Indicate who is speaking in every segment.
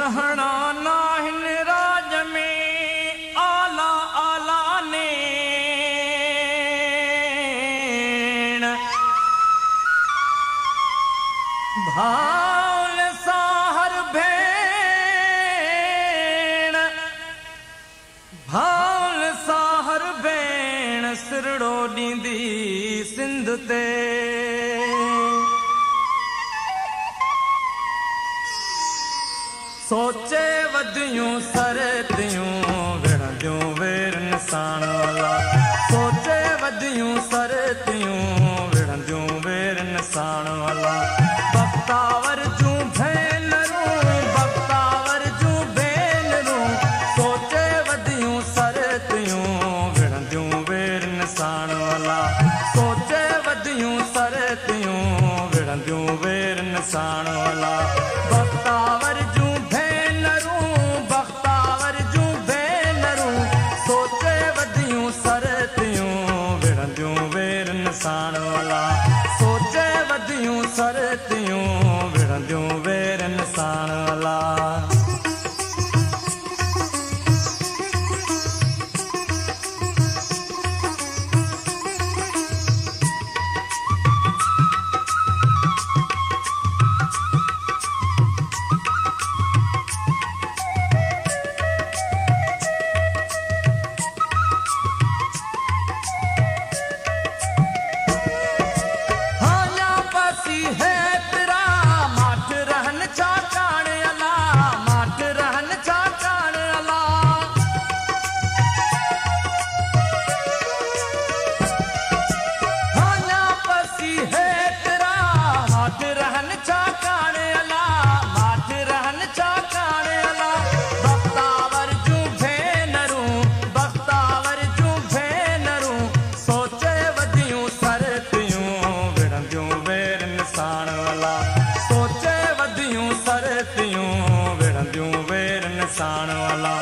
Speaker 1: रहना नाहिन राज में आला आला नेण भावल साहर भेण भावल साहर भेण सिरड़ो ॾींदी सिंध ते सोचे वधियूं सरतियूं विढ़ंदियूं वेर निशान वाला सोचे वधियूं सरतियूं विढ़ंदियूं वेर निशान वाला बख्तावर जूं भेनरूं सोचे वधियूं सरतियूं विढ़ंदियूं वेर निशान वाला सोचे वधियूं सरतियूं विढ़ंदियूं वेर निशान वाला बख्तावर जूं निशान वाला सोचे वधियूं सरतियूं विढ़ंदियूं वेर निशान वाला निशान वाला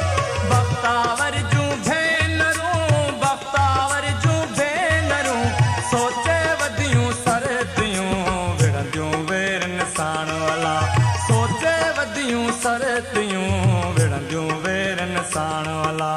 Speaker 1: बख्तावर जूं भेनरूं सोचे वधियूं सरतियूं विढ़ंदियूं वेर निशान वाला सोचे वधियूं सरतियूं विढ़ंदियूं वेर निशान वाला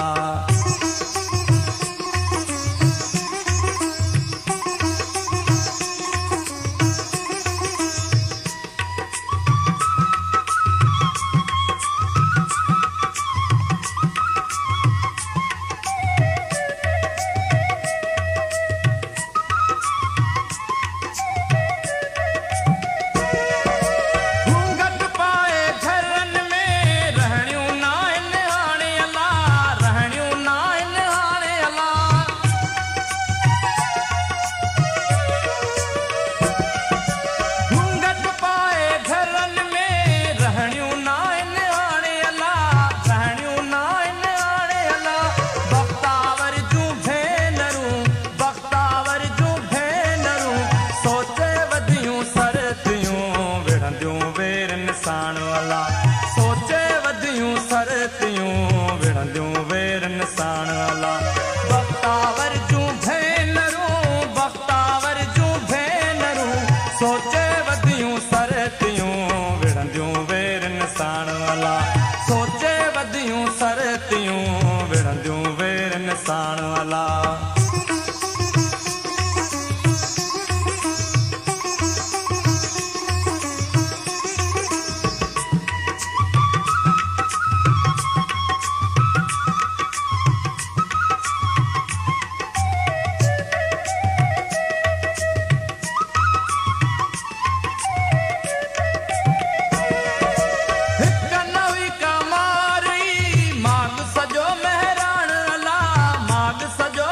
Speaker 1: निशान वाला सोचे वधियूं सरतियूं विढ़ंदियूं वेर निशान वाला बख्तावर जूं भेनरूं सोचे वधियूं सरतियूं विढ़ंदियूं वेर निशान वाला सोचे वधियूं सरतियूं विढ़ंदियूं वेर निशान वाला सजो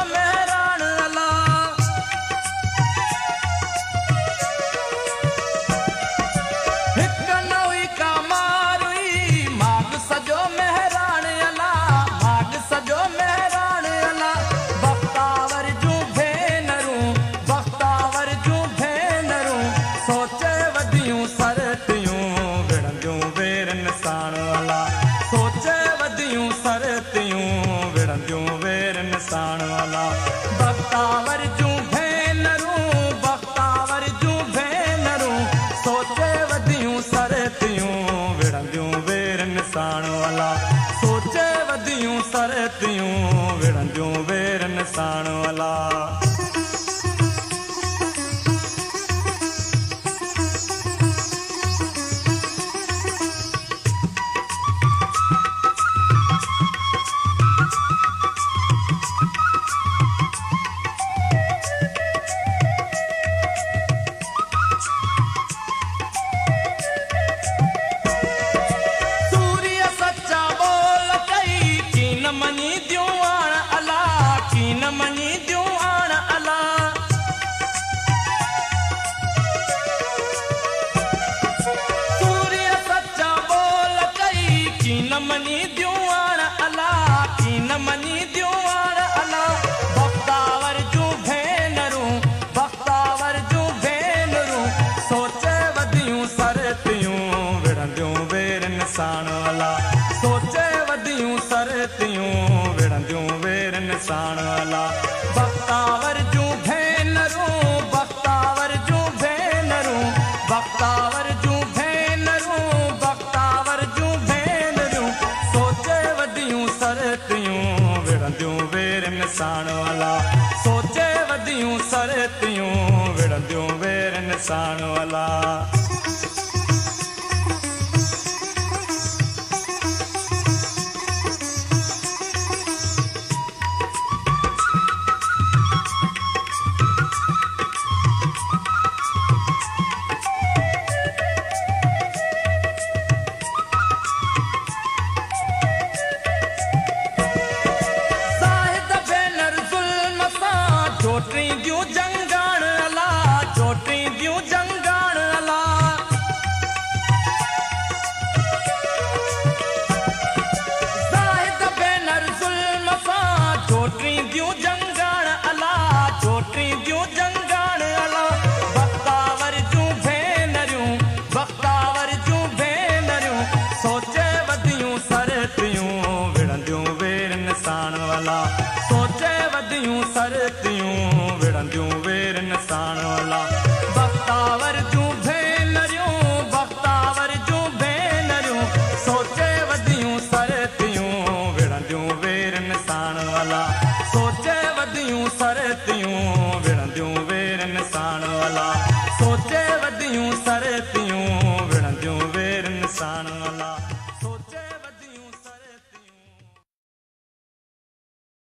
Speaker 1: सरतियूं विढ़ंदियूं वेर निसाण वाला। सोचे वधियूं सरतियूं विढ़ंदियूं वेर निसाण वाला। बख्तावर जूं भेनरूं बख्तावर जूं भेनरूं बख्तावर जूं भेनरूं बख्तावर जूं भेनरूं सोचे वधियूं सरतियूं विढ़ंदियूं वेर निसाण वाला। सोचे वधियूं सरतियूं विढ़ंदियूं वेर निसाण वाला। सोचे वधियूं सरतियूं विढ़ंदियूं वेर निसाण वाला। बख्तावर जूं भेनरियूं बख्तावर जूं भेनरियूं सोचे वधियूं सरतियूं विढ़ंदियूं वेर निसाण वाला। सोचे